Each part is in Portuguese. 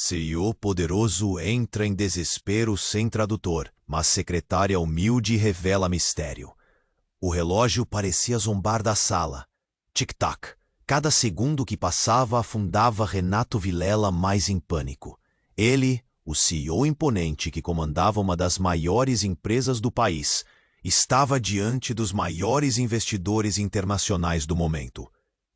CEO poderoso entra em desespero sem tradutor, mas secretária humilde revela mistério. O relógio parecia zombar da sala. Tic-tac. Cada segundo que passava afundava Renato Vilela mais em pânico. Ele, o CEO imponente que comandava uma das maiores empresas do país, estava diante dos maiores investidores internacionais do momento.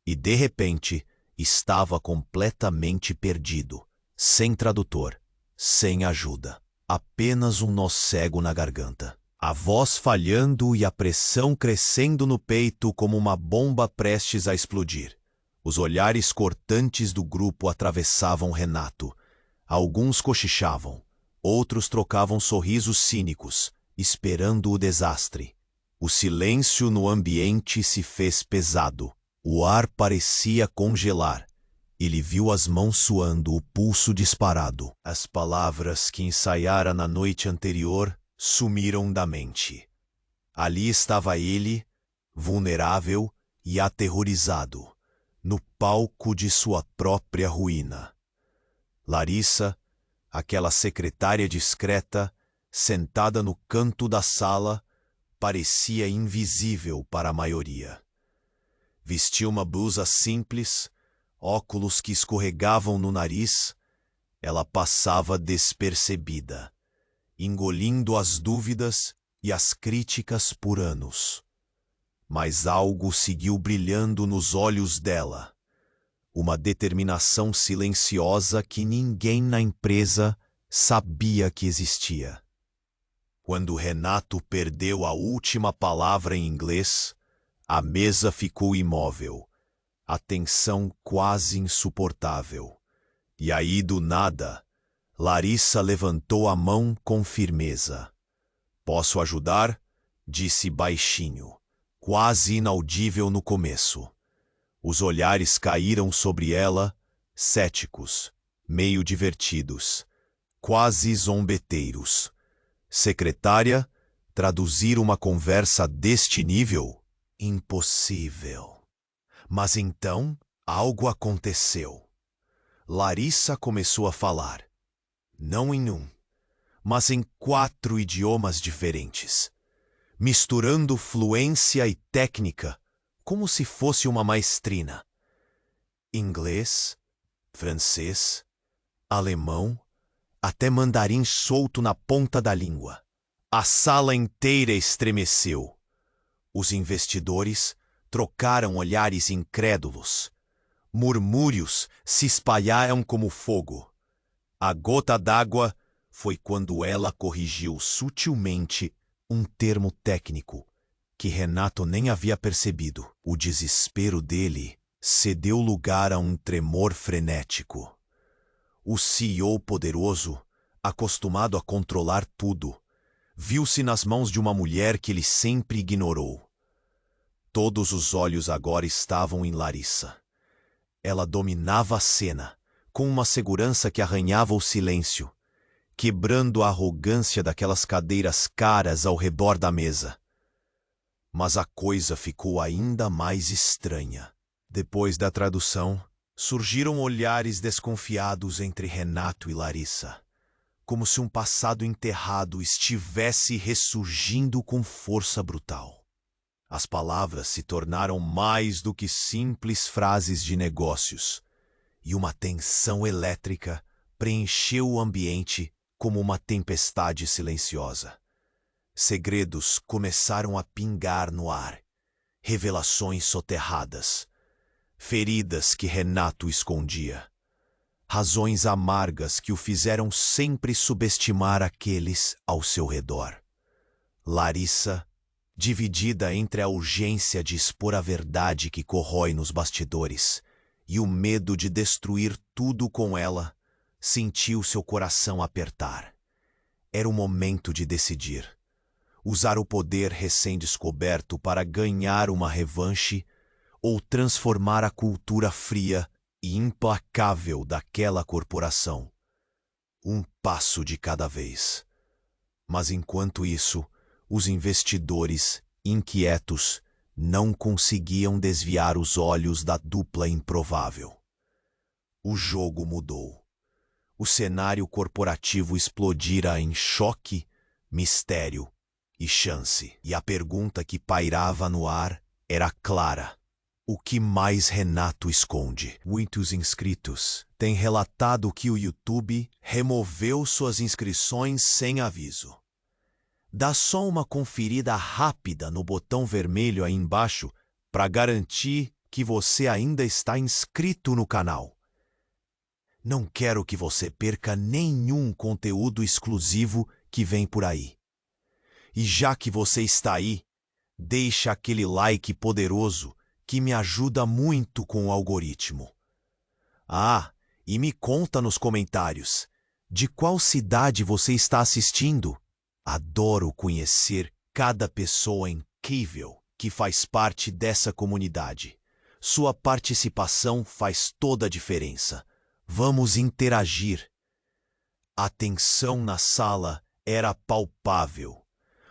E, de repente, estava completamente perdido, sem tradutor, sem ajuda. Apenas um nó cego na garganta. A voz falhando e a pressão crescendo no peito como uma bomba prestes a explodir. Os olhares cortantes do grupo atravessavam Renato. Alguns cochichavam, outros trocavam sorrisos cínicos, esperando o desastre. O silêncio no ambiente se fez pesado. O ar parecia congelar. Ele viu as mãos suando, o pulso disparado. As palavras que ensaiara na noite anterior sumiram da mente. Ali estava ele, vulnerável e aterrorizado, no palco de sua própria ruína. Larissa, aquela secretária discreta, sentada no canto da sala, parecia invisível para a maioria. Vestia uma blusa simples, óculos que escorregavam no nariz. Ela passava despercebida, engolindo as dúvidas e as críticas por anos. Mas algo seguiu brilhando nos olhos dela. Uma determinação silenciosa que ninguém na empresa sabia que existia. Quando Renato perdeu a última palavra em inglês, a mesa ficou imóvel, a tensão quase insuportável. E aí, do nada, Larissa levantou a mão com firmeza. "Posso ajudar?" disse baixinho, quase inaudível no começo. Os olhares caíram sobre ela, céticos, meio divertidos, quase zombeteiros. Secretária, traduzir uma conversa deste nível? Impossível. Mas então, algo aconteceu. Larissa começou a falar, não em um, mas em 4 idiomas diferentes, misturando fluência e técnica, como se fosse uma maestrina. Inglês, francês, alemão, até mandarim solto na ponta da língua. A sala inteira estremeceu. Os investidores trocaram olhares incrédulos. Murmúrios se espalharam como fogo. A gota d'água foi quando ela corrigiu sutilmente um termo técnico que Renato nem havia percebido. O desespero dele cedeu lugar a um tremor frenético. O CEO poderoso, acostumado a controlar tudo, viu-se nas mãos de uma mulher que ele sempre ignorou. Todos os olhos agora estavam em Larissa. Ela dominava a cena, com uma segurança que arranhava o silêncio, quebrando a arrogância daquelas cadeiras caras ao redor da mesa. Mas a coisa ficou ainda mais estranha. Depois da tradução, surgiram olhares desconfiados entre Renato e Larissa, como se um passado enterrado estivesse ressurgindo com força brutal. As palavras se tornaram mais do que simples frases de negócios, e uma tensão elétrica preencheu o ambiente como uma tempestade silenciosa. Segredos começaram a pingar no ar, revelações soterradas, feridas que Renato escondia, razões amargas que o fizeram sempre subestimar aqueles ao seu redor. Larissa, dividida entre a urgência de expor a verdade que corrói nos bastidores e o medo de destruir tudo com ela, sentiu seu coração apertar. Era o momento de decidir. Usar o poder recém-descoberto para ganhar uma revanche ou transformar a cultura fria e implacável daquela corporação. Um passo de cada vez. Mas enquanto isso, os investidores, inquietos, não conseguiam desviar os olhos da dupla improvável. O jogo mudou. o cenário corporativo explodira em choque, mistério e chance. E a pergunta que pairava no ar era clara. O que mais Renato esconde? Muitos inscritos têm relatado que o YouTube removeu suas inscrições sem aviso. Dá só uma conferida rápida no botão vermelho aí embaixo para garantir que você ainda está inscrito no canal. Não quero que você perca nenhum conteúdo exclusivo que vem por aí. E já que você está aí, deixa aquele like poderoso que me ajuda muito com o algoritmo. Ah, e me conta nos comentários, de qual cidade você está assistindo? Adoro conhecer cada pessoa incrível que faz parte dessa comunidade. Sua participação faz toda a diferença. Vamos interagir. A tensão na sala era palpável.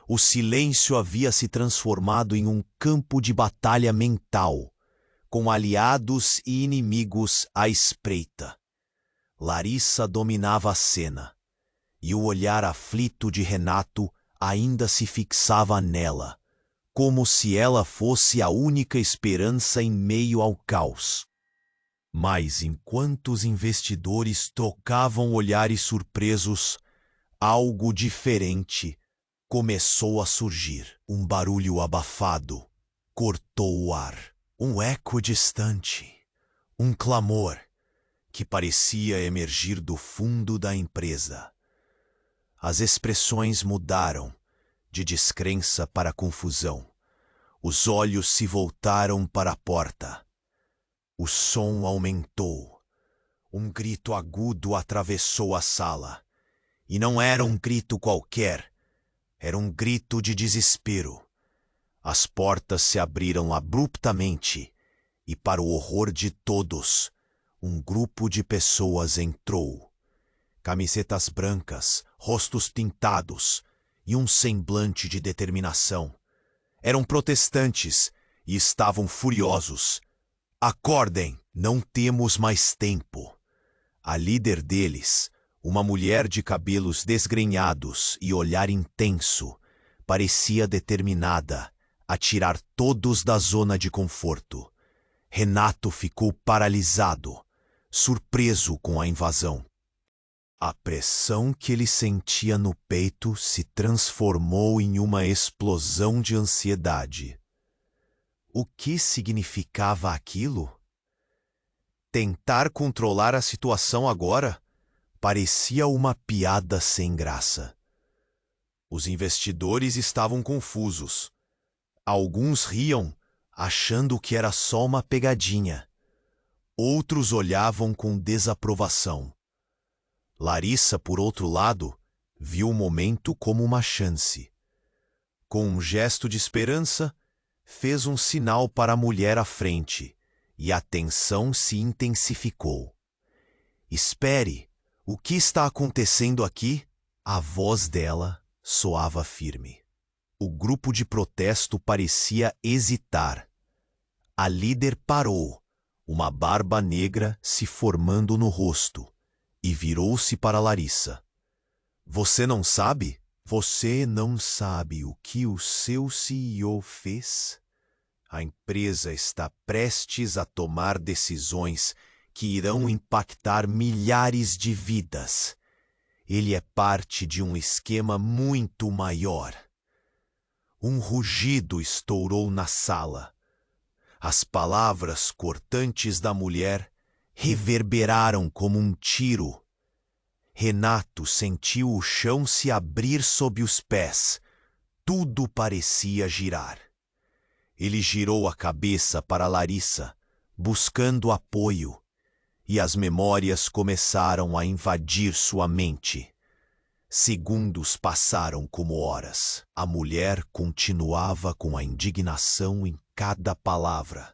O silêncio havia se transformado em um campo de batalha mental, com aliados e inimigos à espreita. Larissa dominava a cena, e o olhar aflito de Renato ainda se fixava nela, como se ela fosse a única esperança em meio ao caos. Mas enquanto os investidores trocavam olhares surpresos, algo diferente começou a surgir. Um barulho abafado cortou o ar. Um eco distante. Um clamor que parecia emergir do fundo da empresa. As expressões mudaram, de descrença para confusão. Os olhos se voltaram para a porta. O som aumentou. Um grito agudo atravessou a sala. E não era um grito qualquer. Era um grito de desespero. As portas se abriram abruptamente e, para o horror de todos, um grupo de pessoas entrou. Camisetas brancas, rostos pintados e um semblante de determinação. Eram protestantes e estavam furiosos. Acordem, não temos mais tempo. A líder deles, uma mulher de cabelos desgrenhados e olhar intenso, parecia determinada a tirar todos da zona de conforto. Renato ficou paralisado, surpreso com a invasão. A pressão que ele sentia no peito se transformou em uma explosão de ansiedade. O que significava aquilo? Tentar controlar a situação agora parecia uma piada sem graça. Os investidores estavam confusos. Alguns riam, achando que era só uma pegadinha. Outros olhavam com desaprovação. Larissa, por outro lado, viu o momento como uma chance. Com um gesto de esperança, fez um sinal para a mulher à frente, e a tensão se intensificou. Espere, o que está acontecendo aqui? A voz dela soava firme. O grupo de protesto parecia hesitar. A líder parou, uma barba negra se formando no rosto, e virou-se para Larissa. Você não sabe? Você não sabe o que o seu CEO fez? A empresa está prestes a tomar decisões que irão impactar milhares de vidas. Ele é parte de um esquema muito maior. Um rugido estourou na sala. As palavras cortantes da mulher reverberaram como um tiro. Renato sentiu o chão se abrir sob os pés. Tudo parecia girar. Ele girou a cabeça para Larissa, buscando apoio, e as memórias começaram a invadir sua mente. Segundos passaram como horas. A mulher continuava com a indignação em cada palavra.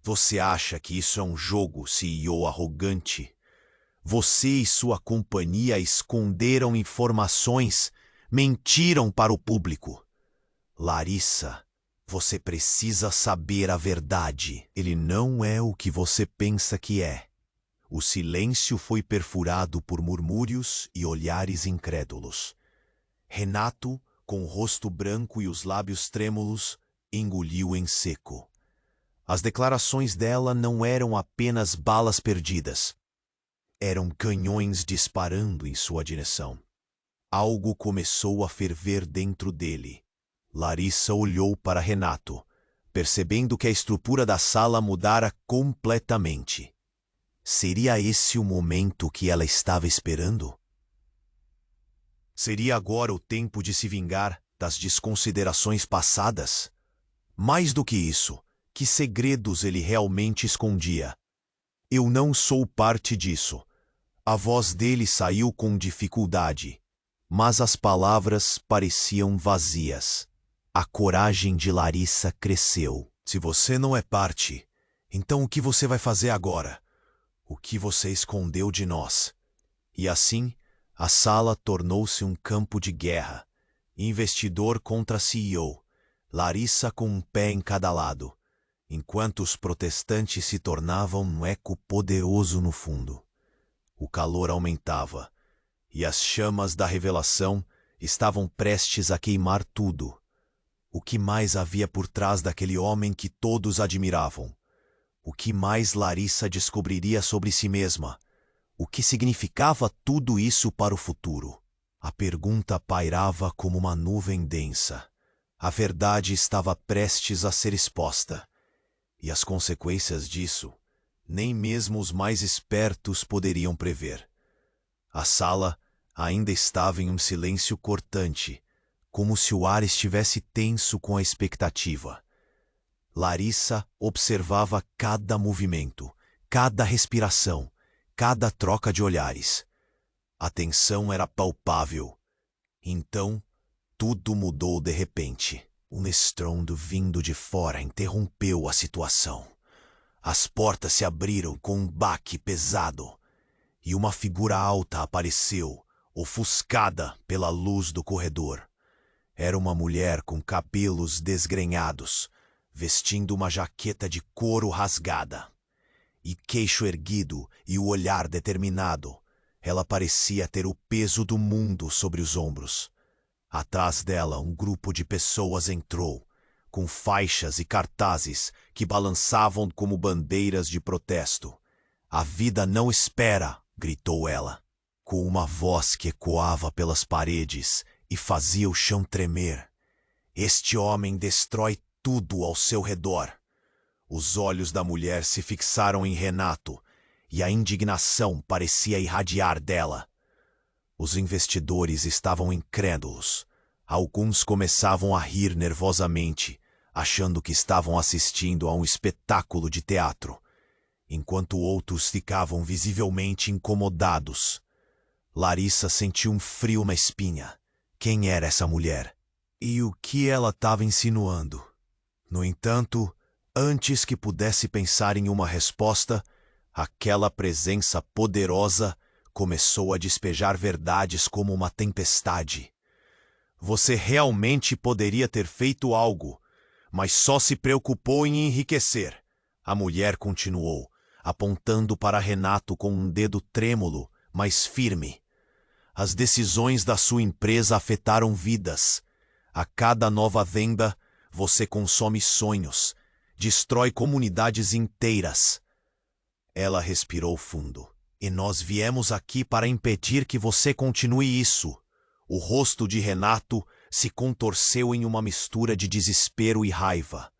Você acha que isso é um jogo, CEO arrogante? Você e sua companhia esconderam informações, mentiram para o público. Larissa, você precisa saber a verdade. Ele não é o que você pensa que é. O silêncio foi perfurado por murmúrios e olhares incrédulos. Renato, com o rosto branco e os lábios trêmulos, engoliu em seco. As declarações dela não eram apenas balas perdidas. Eram canhões disparando em sua direção. Algo começou a ferver dentro dele. Larissa olhou para Renato, percebendo que a estrutura da sala mudara completamente. Seria esse o momento que ela estava esperando? Seria agora o tempo de se vingar das desconsiderações passadas? Mais do que isso, que segredos ele realmente escondia? Eu não sou parte disso. A voz dele saiu com dificuldade, mas as palavras pareciam vazias. A coragem de Larissa cresceu. Se você não é parte, então o que você vai fazer agora? O que você escondeu de nós? E assim, a sala tornou-se um campo de guerra. Investidor contra CEO, Larissa com um pé em cada lado, enquanto os protestantes se tornavam um eco poderoso no fundo. O calor aumentava, e as chamas da revelação estavam prestes a queimar tudo. O que mais havia por trás daquele homem que todos admiravam? O que mais Larissa descobriria sobre si mesma? O que significava tudo isso para o futuro? A pergunta pairava como uma nuvem densa. A verdade estava prestes a ser exposta. E as consequências disso, nem mesmo os mais espertos poderiam prever. A sala ainda estava em um silêncio cortante, como se o ar estivesse tenso com a expectativa. Larissa observava cada movimento, cada respiração, cada troca de olhares. A tensão era palpável. Então, tudo mudou de repente. Um estrondo vindo de fora interrompeu a situação. As portas se abriram com um baque pesado, e uma figura alta apareceu, ofuscada pela luz do corredor. Era uma mulher com cabelos desgrenhados, vestindo uma jaqueta de couro rasgada. E queixo erguido e o olhar determinado, ela parecia ter o peso do mundo sobre os ombros. Atrás dela, um grupo de pessoas entrou, com faixas e cartazes que balançavam como bandeiras de protesto. "A vida não espera!" gritou ela, com uma voz que ecoava pelas paredes e fazia o chão tremer. "Este homem destrói tudo ao seu redor." Os olhos da mulher se fixaram em Renato, e a indignação parecia irradiar dela. Os investidores estavam incrédulos. Alguns começavam a rir nervosamente, achando que estavam assistindo a um espetáculo de teatro, enquanto outros ficavam visivelmente incomodados. Larissa sentiu um frio na espinha. Quem era essa mulher? E o que ela estava insinuando? No entanto, antes que pudesse pensar em uma resposta, aquela presença poderosa começou a despejar verdades como uma tempestade. "Você realmente poderia ter feito algo, mas só se preocupou em enriquecer." A mulher continuou, apontando para Renato com um dedo trêmulo, mas firme. "As decisões da sua empresa afetaram vidas. A cada nova venda, você consome sonhos, destrói comunidades inteiras." Ela respirou fundo. "E nós viemos aqui para impedir que você continue isso." O rosto de Renato se contorceu em uma mistura de desespero e raiva.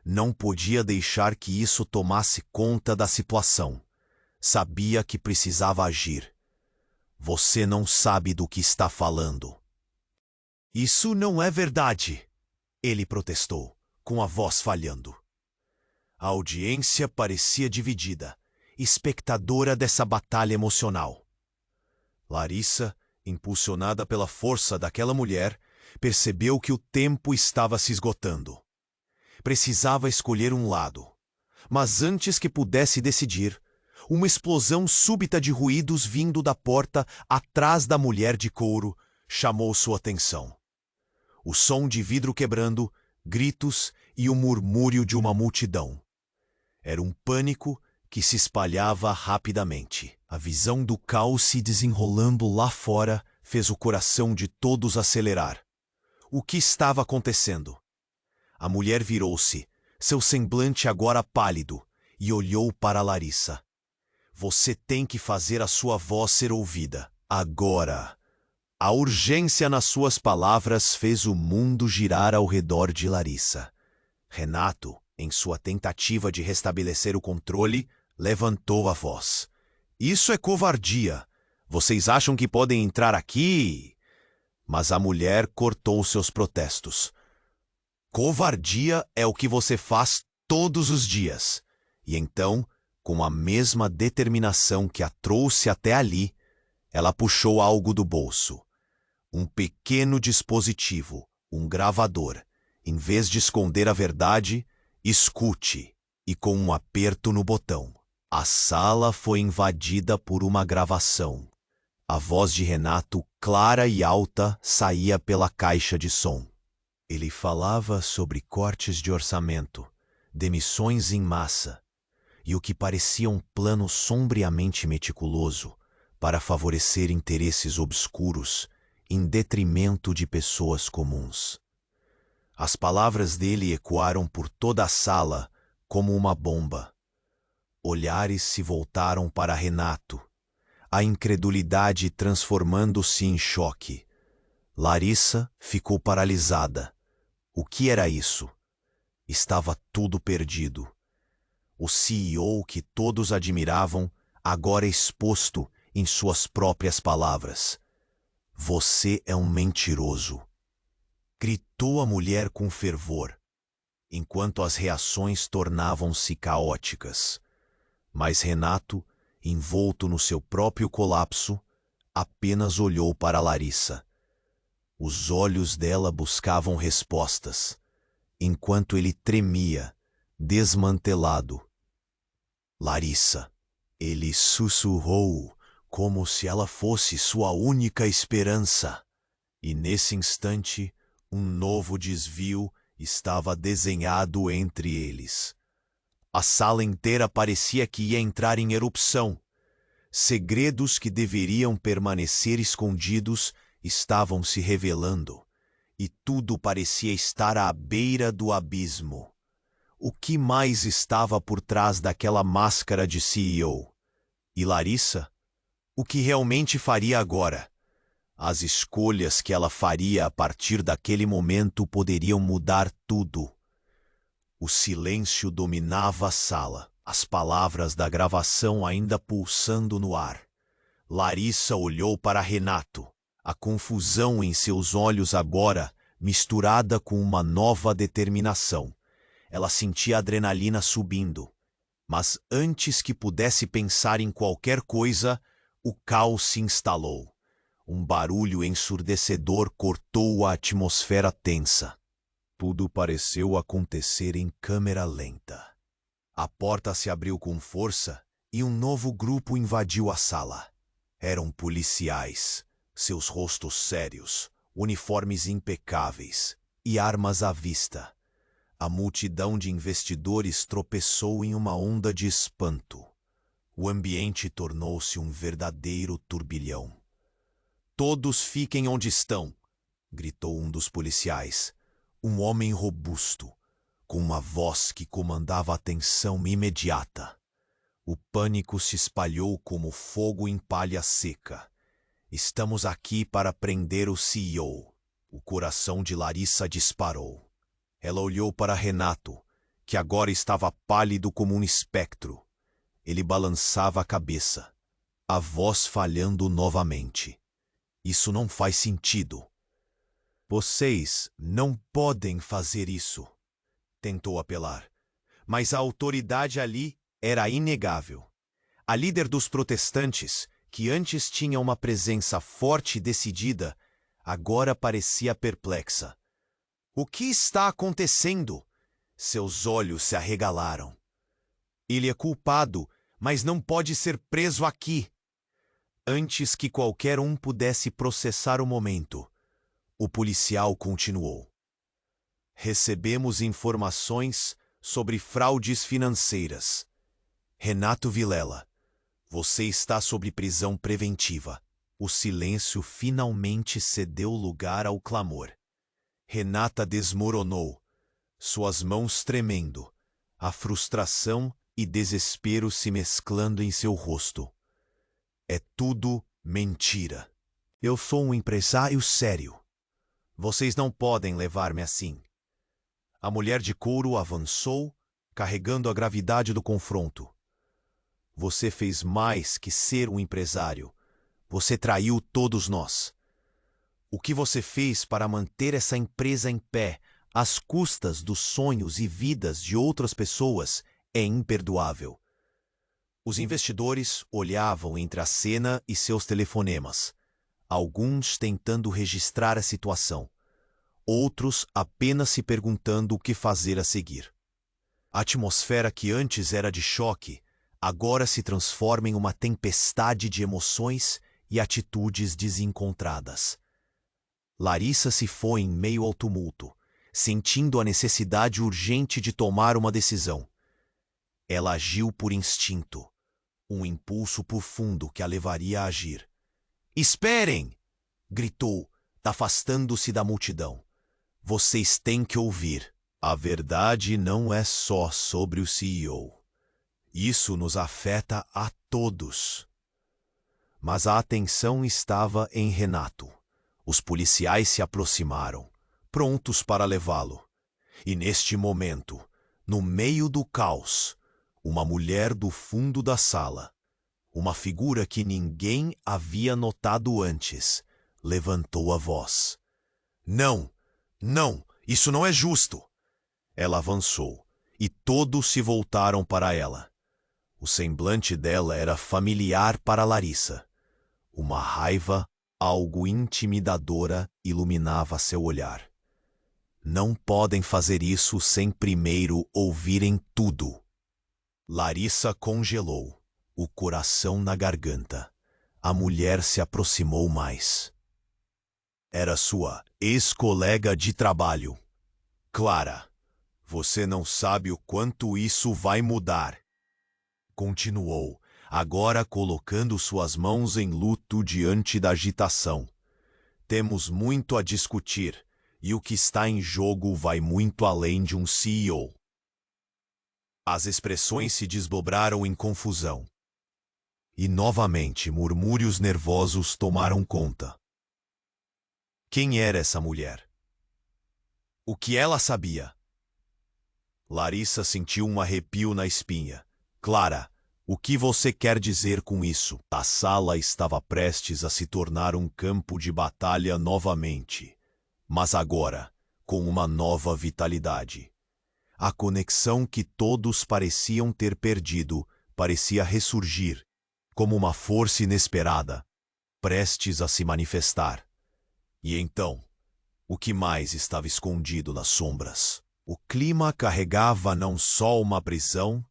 Não podia deixar que isso tomasse conta da situação. Sabia que precisava agir. "Você não sabe do que está falando." "Isso não é verdade!" ele protestou, com a voz falhando. A audiência parecia dividida, espectadora dessa batalha emocional. Larissa, impulsionada pela força daquela mulher, percebeu que o tempo estava se esgotando. Precisava escolher um lado. Mas antes que pudesse decidir, uma explosão súbita de ruídos vindo da porta atrás da mulher de couro chamou sua atenção. O som de vidro quebrando, gritos e o murmúrio de uma multidão. Era um pânico que se espalhava rapidamente. A visão do caos se desenrolando lá fora fez o coração de todos acelerar. O que estava acontecendo? A mulher virou-se, seu semblante agora pálido, e olhou para Larissa. Você tem que fazer a sua voz ser ouvida. Agora. A urgência nas suas palavras fez o mundo girar ao redor de Larissa. Renato, em sua tentativa de restabelecer o controle, levantou a voz. Isso é covardia. Vocês acham que podem entrar aqui? Mas a mulher cortou seus protestos. Covardia é o que você faz todos os dias. E então, com a mesma determinação que a trouxe até ali, ela puxou algo do bolso. Um pequeno dispositivo, um gravador. Em vez de esconder a verdade, escute. E com um aperto no botão, a sala foi invadida por uma gravação. A voz de Renato, clara e alta, saía pela caixa de som. Ele falava sobre cortes de orçamento, demissões em massa, e o que parecia um plano sombriamente meticuloso para favorecer interesses obscuros em detrimento de pessoas comuns. As palavras dele ecoaram por toda a sala como uma bomba. Olhares se voltaram para Renato, a incredulidade transformando-se em choque. Larissa ficou paralisada. O que era isso? Estava tudo perdido. O CEO que todos admiravam, agora exposto em suas próprias palavras. Você é um mentiroso. Gritou a mulher com fervor, enquanto as reações tornavam-se caóticas. Mas Renato, envolto no seu próprio colapso, apenas olhou para Larissa. Os olhos dela buscavam respostas, enquanto ele tremia, desmantelado. Larissa, ele sussurrou, como se ela fosse sua única esperança. E nesse instante, um novo desvio estava desenhado entre eles. A sala inteira parecia que ia entrar em erupção. Segredos que deveriam permanecer escondidos estavam se revelando, e tudo parecia estar à beira do abismo. O que mais estava por trás daquela máscara de CEO? E Larissa? O que realmente faria agora? As escolhas que ela faria a partir daquele momento poderiam mudar tudo. O silêncio dominava a sala, as palavras da gravação ainda pulsando no ar. Larissa olhou para Renato, a confusão em seus olhos agora misturada com uma nova determinação. Ela sentia a adrenalina subindo. Mas antes que pudesse pensar em qualquer coisa, o caos se instalou. Um barulho ensurdecedor cortou a atmosfera tensa. Tudo pareceu acontecer em câmera lenta. A porta se abriu com força e um novo grupo invadiu a sala. Eram policiais, seus rostos sérios, uniformes impecáveis e armas à vista. A multidão de investidores tropeçou em uma onda de espanto. O ambiente tornou-se um verdadeiro turbilhão. "Todos fiquem onde estão!" gritou um dos policiais. Um homem robusto, com uma voz que comandava a atenção imediata. O pânico se espalhou como fogo em palha seca. "Estamos aqui para prender o CEO." O coração de Larissa disparou. Ela olhou para Renato, que agora estava pálido como um espectro. Ele balançava a cabeça, a voz falhando novamente. "Isso não faz sentido." "Vocês não podem fazer isso", tentou apelar. Mas a autoridade ali era inegável. A líder dos protestantes, que antes tinha uma presença forte e decidida, agora parecia perplexa. "O que está acontecendo?" Seus olhos se arregalaram. "Ele é culpado, mas não pode ser preso aqui." Antes que qualquer um pudesse processar o momento, o policial continuou. "Recebemos informações sobre fraudes financeiras. Renato Vilela, você está sob prisão preventiva. O silêncio finalmente cedeu lugar ao clamor. Renata desmoronou, suas mãos tremendo, a frustração e desespero se mesclando em seu rosto. É tudo mentira. Eu sou um empresário sério. Vocês não podem levar-me assim. A mulher de couro avançou, carregando a gravidade do confronto. Você fez mais que ser um empresário. Você traiu todos nós. O que você fez para manter essa empresa em pé, às custas dos sonhos e vidas de outras pessoas, é imperdoável. Os investidores olhavam entre a cena e seus telefonemas, alguns tentando registrar a situação, outros apenas se perguntando o que fazer a seguir. A atmosfera que antes era de choque, agora se transforma em uma tempestade de emoções e atitudes desencontradas. Larissa se foi em meio ao tumulto, sentindo a necessidade urgente de tomar uma decisão. Ela agiu por instinto, um impulso profundo que a levaria a agir. "Esperem!" gritou, afastando-se da multidão. "Vocês têm que ouvir. A verdade não é só sobre o CEO. Isso nos afeta a todos." Mas a atenção estava em Renato. Os policiais se aproximaram, prontos para levá-lo. E neste momento, no meio do caos, uma mulher do fundo da sala, uma figura que ninguém havia notado antes, levantou a voz. "Não, não, isso não é justo!" Ela avançou, e todos se voltaram para ela. O semblante dela era familiar para Larissa. Uma raiva, algo intimidadora, iluminava seu olhar. "Não podem fazer isso sem primeiro ouvirem tudo." Larissa congelou, o coração na garganta. A mulher se aproximou mais. Era sua ex-colega de trabalho. "Clara, você não sabe o quanto isso vai mudar." Continuou, agora colocando suas mãos em luto diante da agitação. "Temos muito a discutir, e o que está em jogo vai muito além de um CEO." As expressões se desdobraram em confusão. E novamente murmúrios nervosos tomaram conta. Quem era essa mulher? O que ela sabia? Larissa sentiu um arrepio na espinha. "Clara, o que você quer dizer com isso?" A sala estava prestes a se tornar um campo de batalha novamente, mas agora, com uma nova vitalidade. A conexão que todos pareciam ter perdido parecia ressurgir, como uma força inesperada, prestes a se manifestar. E então, o que mais estava escondido nas sombras? O clima carregava não só uma prisão,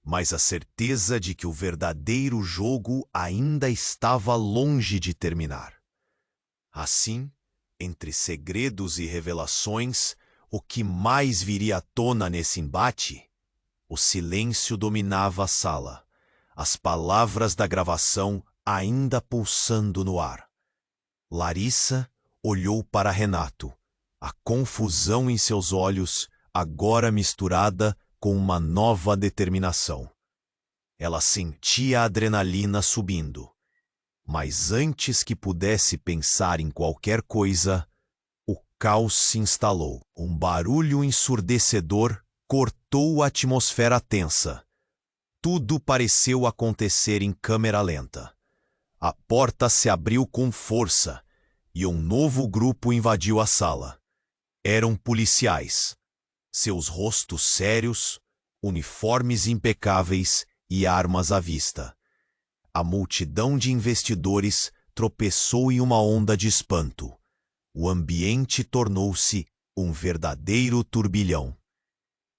mas a certeza de que o verdadeiro jogo ainda estava longe de terminar. Assim, entre segredos e revelações, o que mais viria à tona nesse embate? O silêncio dominava a sala, as palavras da gravação ainda pulsando no ar. Larissa olhou para Renato, a confusão em seus olhos, agora misturada com uma nova determinação. Ela sentia a adrenalina subindo. Mas antes que pudesse pensar em qualquer coisa, o caos se instalou. Um barulho ensurdecedor cortou a atmosfera tensa. Tudo pareceu acontecer em câmera lenta. A porta se abriu com força e um novo grupo invadiu a sala. Eram policiais. Seus rostos sérios, uniformes impecáveis e armas à vista. A multidão de investidores tropeçou em uma onda de espanto. O ambiente tornou-se um verdadeiro turbilhão.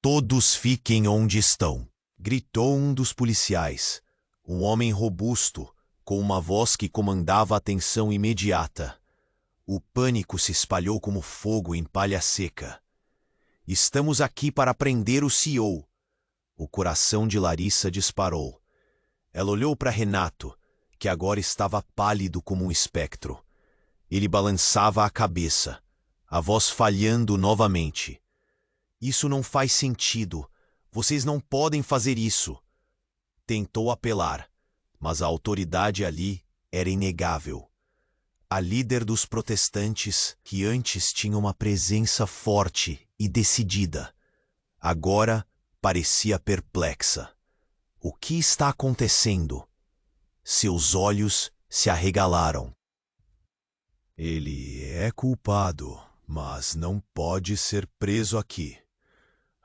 "Todos fiquem onde estão", gritou um dos policiais, um homem robusto, com uma voz que comandava a atenção imediata. O pânico se espalhou como fogo em palha seca. "Estamos aqui para prender o CEO." O coração de Larissa disparou. Ela olhou para Renato, que agora estava pálido como um espectro. Ele balançava a cabeça, a voz falhando novamente. Isso não faz sentido. Vocês não podem fazer isso. Tentou apelar, mas a autoridade ali era inegável. A líder dos protestantes, que antes tinha uma presença forte e decidida, agora parecia perplexa. O que está acontecendo? Seus olhos se arregalaram. Ele é culpado, mas não pode ser preso aqui.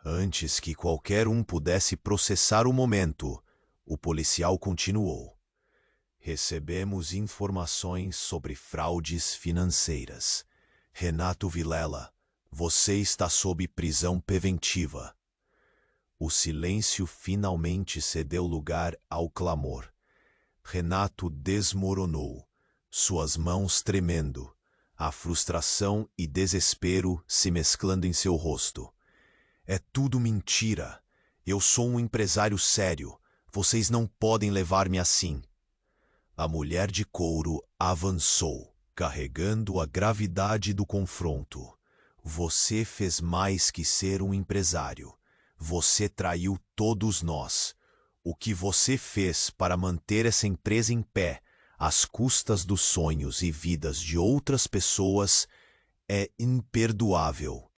Antes que qualquer um pudesse processar o momento, o policial continuou. Recebemos informações sobre fraudes financeiras. Renato Vilela, você está sob prisão preventiva. O silêncio finalmente cedeu lugar ao clamor. Renato desmoronou, suas mãos tremendo, a frustração e desespero se mesclando em seu rosto. É tudo mentira. Eu sou um empresário sério. Vocês não podem levar-me assim. A mulher de couro avançou, carregando a gravidade do confronto. Você fez mais que ser um empresário. Você traiu todos nós. O que você fez para manter essa empresa em pé, às custas dos sonhos e vidas de outras pessoas, é imperdoável.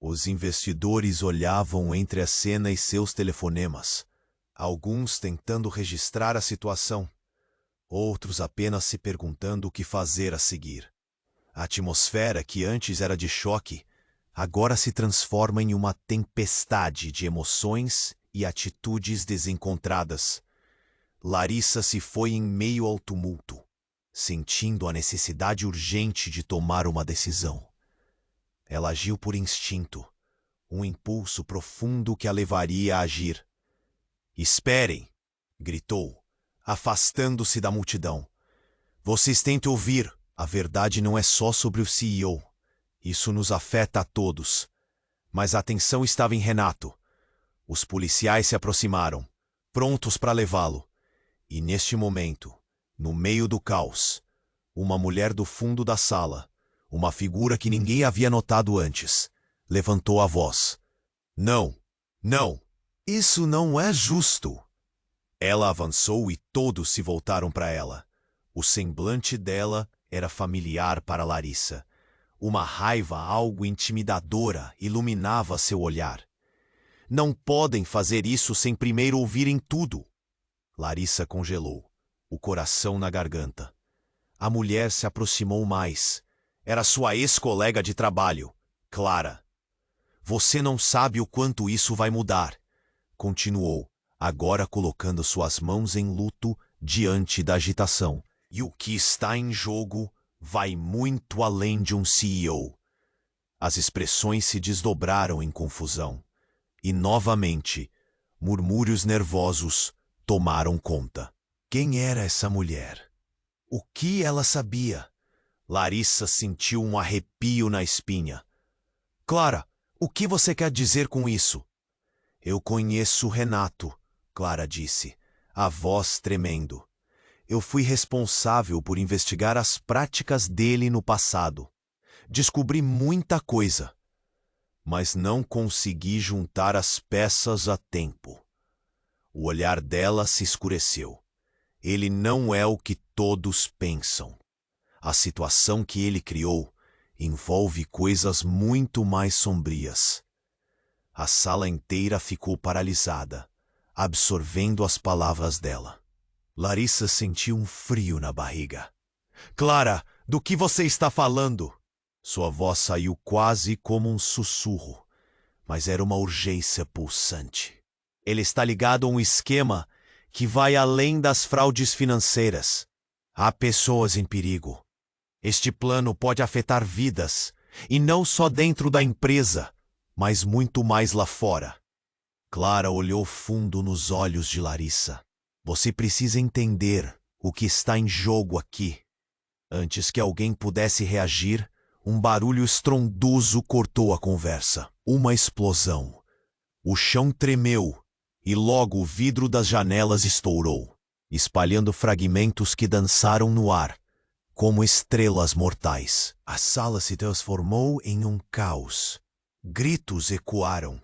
Os investidores olhavam entre a cena e seus telefonemas, alguns tentando registrar a situação, outros apenas se perguntando o que fazer a seguir. A atmosfera, que antes era de choque, agora se transforma em uma tempestade de emoções e atitudes desencontradas. Larissa se foi em meio ao tumulto, sentindo a necessidade urgente de tomar uma decisão. Ela agiu por instinto, um impulso profundo que a levaria a agir. "Esperem!" gritou, afastando-se da multidão. "Vocês têm que ouvir. A verdade não é só sobre o CEO. Isso nos afeta a todos. Mas a atenção estava em Renato. Os policiais se aproximaram, prontos para levá-lo. E neste momento, no meio do caos, uma mulher do fundo da sala, uma figura que ninguém havia notado antes, levantou a voz. "Não, não, isso não é justo!" Ela avançou e todos se voltaram para ela. O semblante dela era familiar para Larissa. Uma raiva algo intimidadora iluminava seu olhar. "Não podem fazer isso sem primeiro ouvirem tudo." Larissa congelou, o coração na garganta. A mulher se aproximou mais. Era sua ex-colega de trabalho, Clara. "Você não sabe o quanto isso vai mudar", continuou, agora colocando suas mãos em luto diante da agitação. "E o que está em jogo vai muito além de um CEO." As expressões se desdobraram em confusão. E, novamente, murmúrios nervosos tomaram conta. Quem era essa mulher? O que ela sabia? Larissa sentiu um arrepio na espinha. "Clara, o que você quer dizer com isso?" "Eu conheço Renato", Clara disse, a voz tremendo. "Eu fui responsável por investigar as práticas dele no passado. Descobri muita coisa, mas não consegui juntar as peças a tempo." O olhar dela se escureceu. "Ele não é o que todos pensam. A situação que ele criou envolve coisas muito mais sombrias." A sala inteira ficou paralisada, absorvendo as palavras dela. Larissa sentiu um frio na barriga. "Clara, do que você está falando?" Sua voz saiu quase como um sussurro, mas era uma urgência pulsante. "Ele está ligado a um esquema que vai além das fraudes financeiras. Há pessoas em perigo. Este plano pode afetar vidas, e não só dentro da empresa, mas muito mais lá fora." Clara olhou fundo nos olhos de Larissa. "Você precisa entender o que está em jogo aqui." Antes que alguém pudesse reagir, um barulho estrondoso cortou a conversa. Uma explosão. O chão tremeu, e logo o vidro das janelas estourou. espalhando fragmentos que dançaram no ar, como estrelas mortais. A sala se transformou em um caos. Gritos ecoaram,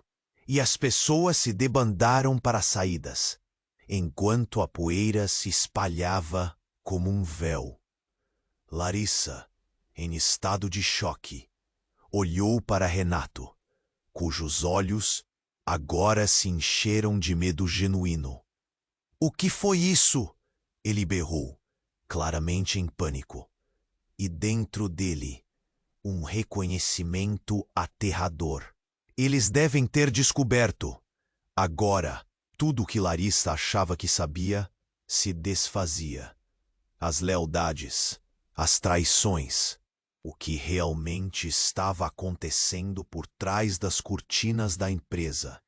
e as pessoas se debandaram para as saídas, enquanto a poeira se espalhava como um véu. Larissa, em estado de choque, olhou para Renato, cujos olhos agora se encheram de medo genuíno. "O que foi isso?" ele berrou, claramente em pânico. E dentro dele, um reconhecimento aterrador. Eles devem ter descoberto. Agora, tudo o que Larissa achava que sabia se desfazia. As lealdades, as traições, o que realmente estava acontecendo por trás das cortinas da empresa.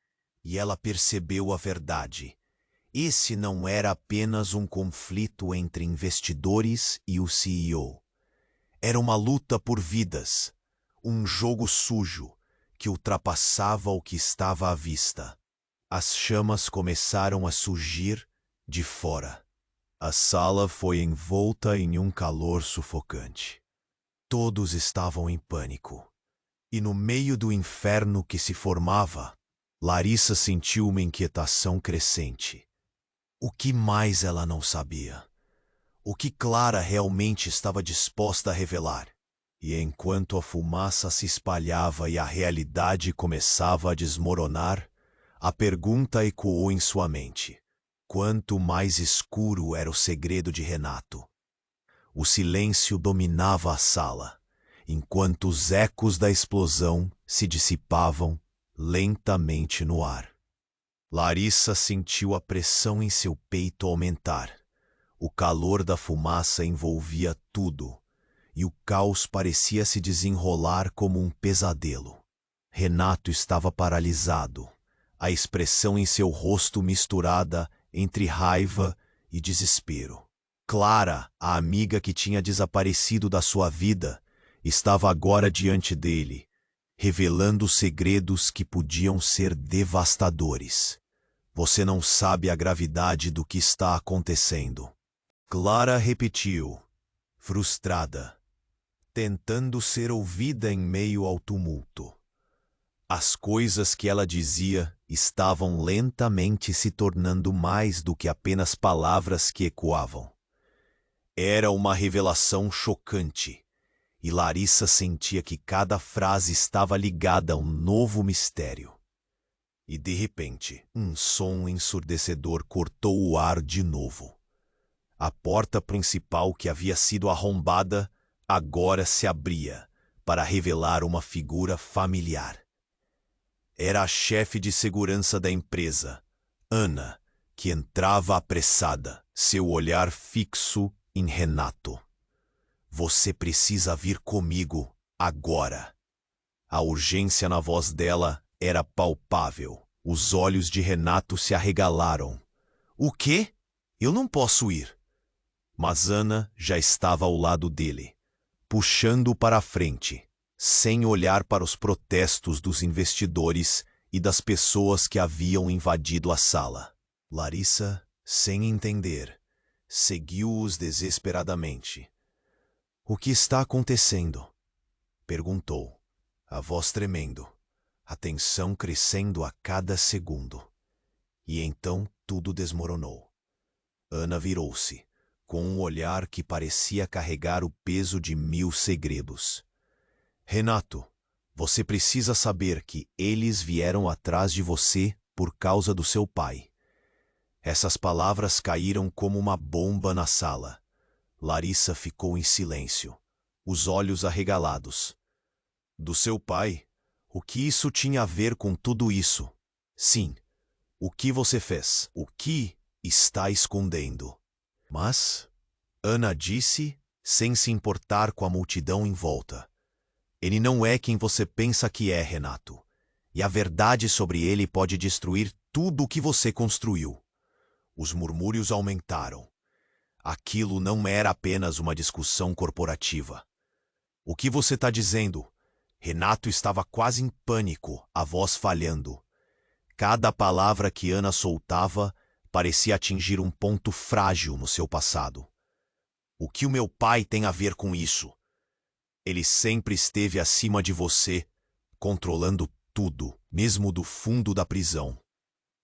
E ela percebeu a verdade. Esse não era apenas um conflito entre investidores e o CEO. Era uma luta por vidas, um jogo sujo que ultrapassava o que estava à vista. As chamas começaram a surgir de fora. A sala foi envolta em um calor sufocante. Todos estavam em pânico. E no meio do inferno que se formava, Larissa sentiu uma inquietação crescente. O que mais ela não sabia? O que Clara realmente estava disposta a revelar? E enquanto a fumaça se espalhava e a realidade começava a desmoronar, a pergunta ecoou em sua mente. Quanto mais escuro era o segredo de Renato? O silêncio dominava a sala, enquanto os ecos da explosão se dissipavam lentamente no ar. Larissa sentiu a pressão em seu peito aumentar. O calor da fumaça envolvia tudo, e o caos parecia se desenrolar como um pesadelo. Renato estava paralisado, a expressão em seu rosto misturada entre raiva e desespero. Clara, a amiga que tinha desaparecido da sua vida, estava agora diante dele, revelando segredos que podiam ser devastadores. Você não sabe a gravidade do que está acontecendo. Clara repetiu, frustrada, tentando ser ouvida em meio ao tumulto. As coisas que ela dizia estavam lentamente se tornando mais do que apenas palavras que ecoavam. Era uma revelação chocante, e Larissa sentia que cada frase estava ligada a um novo mistério. E de repente, um som ensurdecedor cortou o ar de novo. A porta principal que havia sido arrombada agora se abria para revelar uma figura familiar. Era a chefe de segurança da empresa, Ana, que entrava apressada, seu olhar fixo em Renato. "Você precisa vir comigo agora." A urgência na voz dela era palpável. Os olhos de Renato se arregalaram. "O quê? Eu não posso ir." Mas Ana já estava ao lado dele, puxando-o para a frente, sem olhar para os protestos dos investidores e das pessoas que haviam invadido a sala. Larissa, sem entender, seguiu-os desesperadamente. "O que está acontecendo?" perguntou, a voz tremendo, a tensão crescendo a cada segundo. E então tudo desmoronou. Ana virou-se, com um olhar que parecia carregar o peso de 1000 segredos. "Renato, você precisa saber que eles vieram atrás de você por causa do seu pai." Essas palavras caíram como uma bomba na sala. Larissa ficou em silêncio, os olhos arregalados. "Do seu pai? O que isso tinha a ver com tudo isso?" "Sim. O que você fez? O que está escondendo?" Mas Ana disse, sem se importar com a multidão em volta. "Ele não é quem você pensa que é, Renato. E a verdade sobre ele pode destruir tudo o que você construiu." Os murmúrios aumentaram. Aquilo não era apenas uma discussão corporativa. "O que você está dizendo?" Renato estava quase em pânico, a voz falhando. Cada palavra que Ana soltava parecia atingir um ponto frágil no seu passado. O que o meu pai tem a ver com isso? Ele sempre esteve acima de você, controlando tudo, mesmo do fundo da prisão.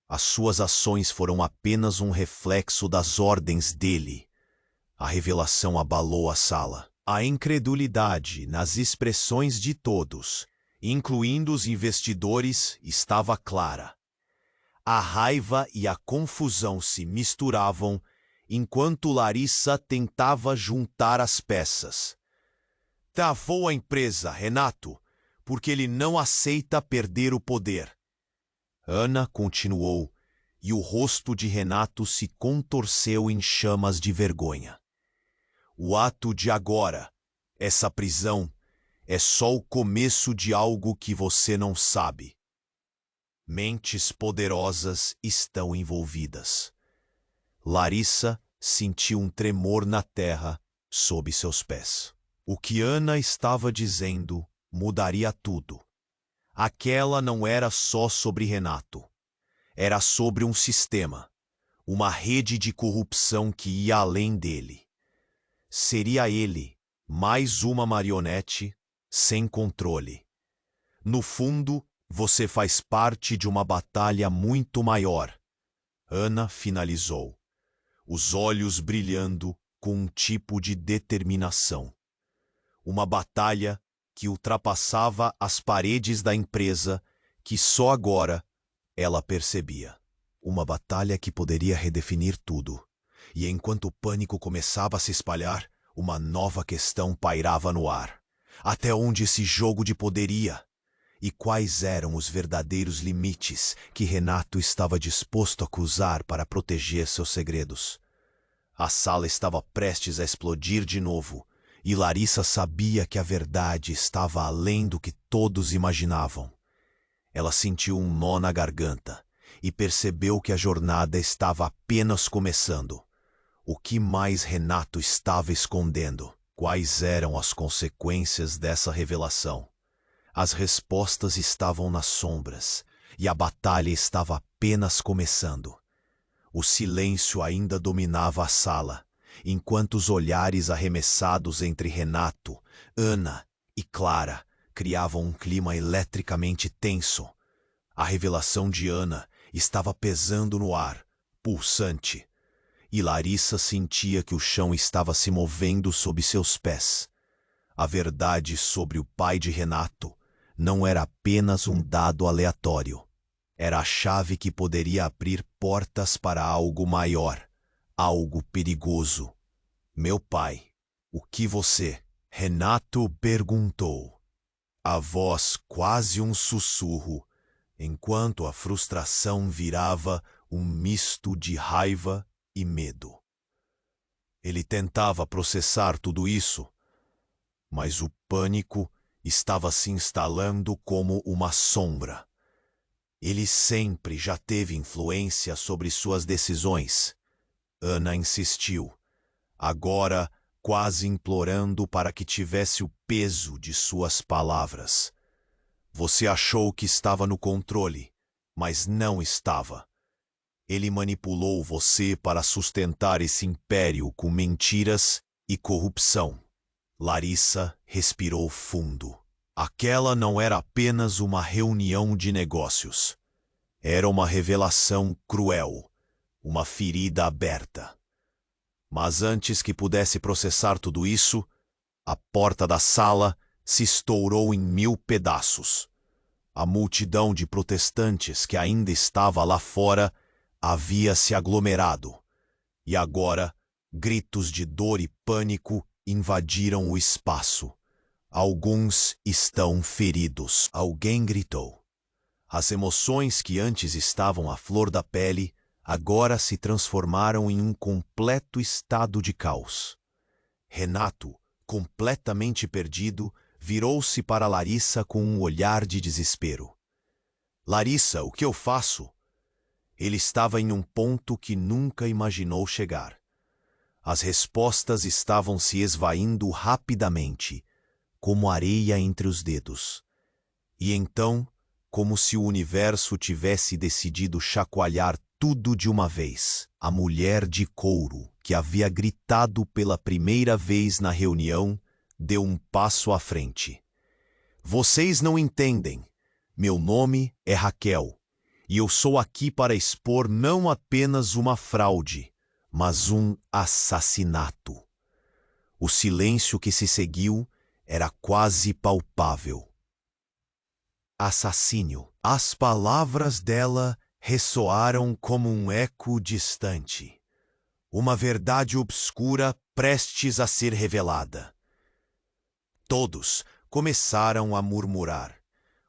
As suas ações foram apenas um reflexo das ordens dele. A revelação abalou a sala. A incredulidade nas expressões de todos, incluindo os investidores, estava clara. A raiva e a confusão se misturavam enquanto Larissa tentava juntar as peças. Travou a empresa, Renato, porque ele não aceita perder o poder. Ana continuou, e o rosto de Renato se contorceu em chamas de vergonha. O ato de agora, essa prisão, é só o começo de algo que você não sabe. Mentes poderosas estão envolvidas. Larissa sentiu um tremor na terra sob seus pés. O que Ana estava dizendo mudaria tudo. Aquela não era só sobre Renato. Era sobre um sistema, uma rede de corrupção que ia além dele. Seria ele, mais uma marionete, sem controle. No fundo, você faz parte de uma batalha muito maior. Ana finalizou, os olhos brilhando com um tipo de determinação. Uma batalha que ultrapassava as paredes da empresa que só agora ela percebia. Uma batalha que poderia redefinir tudo. E enquanto o pânico começava a se espalhar, uma nova questão pairava no ar. Até onde esse jogo de poder ia? E quais eram os verdadeiros limites que Renato estava disposto a cruzar para proteger seus segredos? A sala estava prestes a explodir de novo, e Larissa sabia que a verdade estava além do que todos imaginavam. Ela sentiu um nó na garganta e percebeu que a jornada estava apenas começando. O que mais Renato estava escondendo? Quais eram as consequências dessa revelação? As respostas estavam nas sombras, e a batalha estava apenas começando. O silêncio ainda dominava a sala, enquanto os olhares arremessados entre Renato, Ana e Clara criavam um clima eletricamente tenso. A revelação de Ana estava pesando no ar, pulsante, e Larissa sentia que o chão estava se movendo sob seus pés. A verdade sobre o pai de Renato não era apenas um dado aleatório. Era a chave que poderia abrir portas para algo maior, algo perigoso. Meu pai, o que você? Renato perguntou. A voz quase um sussurro, enquanto a frustração virava um misto de raiva e medo. Ele tentava processar tudo isso, mas o pânico estava se instalando como uma sombra. Ele sempre já teve influência sobre suas decisões. Ana insistiu, agora quase implorando para que tivesse o peso de suas palavras. Você achou que estava no controle, mas não estava. Ele manipulou você para sustentar esse império com mentiras e corrupção. Larissa respirou fundo. Aquela não era apenas uma reunião de negócios. Era uma revelação cruel, uma ferida aberta. Mas antes que pudesse processar tudo isso, a porta da sala se estourou em 1000 pedaços. A multidão de protestantes que ainda estava lá fora havia se aglomerado, e agora gritos de dor e pânico invadiram o espaço. Alguns estão feridos, alguém gritou. As emoções que antes estavam à flor da pele agora se transformaram em um completo estado de caos. Renato, completamente perdido, virou-se para Larissa com um olhar de desespero. Larissa, o que eu faço? Ele estava em um ponto que nunca imaginou chegar. As respostas estavam se esvaindo rapidamente, como areia entre os dedos. E então, como se o universo tivesse decidido chacoalhar tudo de uma vez. A mulher de couro, que havia gritado pela primeira vez na reunião, deu um passo à frente. Vocês não entendem. Meu nome é Raquel, e eu sou aqui para expor não apenas uma fraude, mas um assassinato. O silêncio que se seguiu era quase palpável. Assassínio. As palavras dela ressoaram como um eco distante. Uma verdade obscura prestes a ser revelada. Todos começaram a murmurar,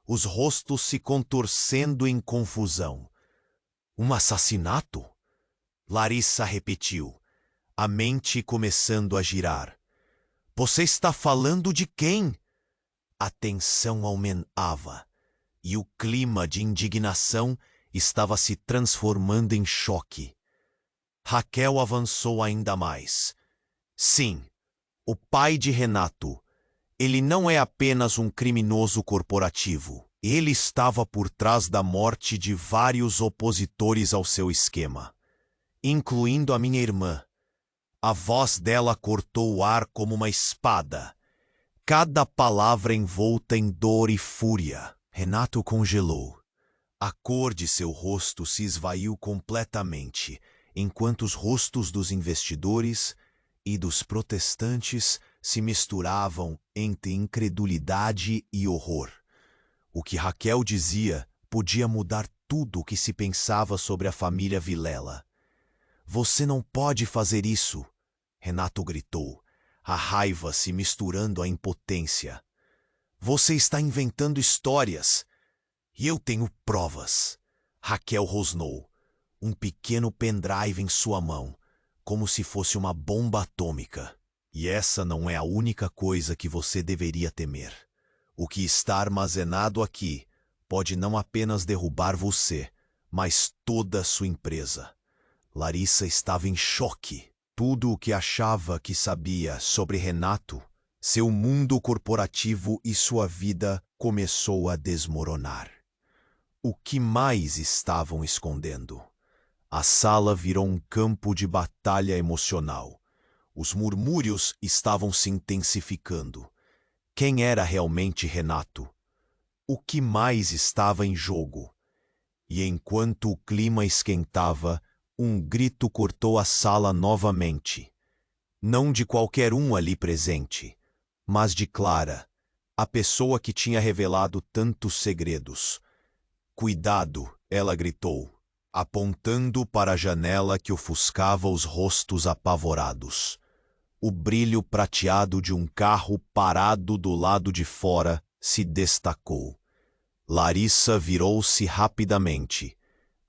os rostos se contorcendo em confusão. Um assassinato? Larissa repetiu, a mente começando a girar. Você está falando de quem? A tensão aumentava, e o clima de indignação estava se transformando em choque. Raquel avançou ainda mais. Sim, o pai de Renato. Ele não é apenas um criminoso corporativo. Ele estava por trás da morte de vários opositores ao seu esquema, incluindo a minha irmã. A voz dela cortou o ar como uma espada, cada palavra envolta em dor e fúria. Renato congelou. A cor de seu rosto se esvaiu completamente, enquanto os rostos dos investidores e dos protestantes se misturavam entre incredulidade e horror. O que Raquel dizia podia mudar tudo o que se pensava sobre a família Vilela. Você não pode fazer isso, Renato gritou, a raiva se misturando à impotência. Você está inventando histórias. E eu tenho provas. Raquel rosnou, um pequeno pendrive em sua mão, como se fosse uma bomba atômica. E essa não é a única coisa que você deveria temer. O que está armazenado aqui pode não apenas derrubar você, mas toda a sua empresa. Larissa estava em choque. Tudo o que achava que sabia sobre Renato, seu mundo corporativo e sua vida começou a desmoronar. O que mais estavam escondendo? A sala virou um campo de batalha emocional. Os murmúrios estavam se intensificando. Quem era realmente Renato? O que mais estava em jogo? E enquanto o clima esquentava, um grito cortou a sala novamente. Não de qualquer um ali presente, mas de Clara, a pessoa que tinha revelado tantos segredos. Cuidado, ela gritou, apontando para a janela que ofuscava os rostos apavorados. O brilho prateado de um carro parado do lado de fora se destacou. Larissa virou-se rapidamente,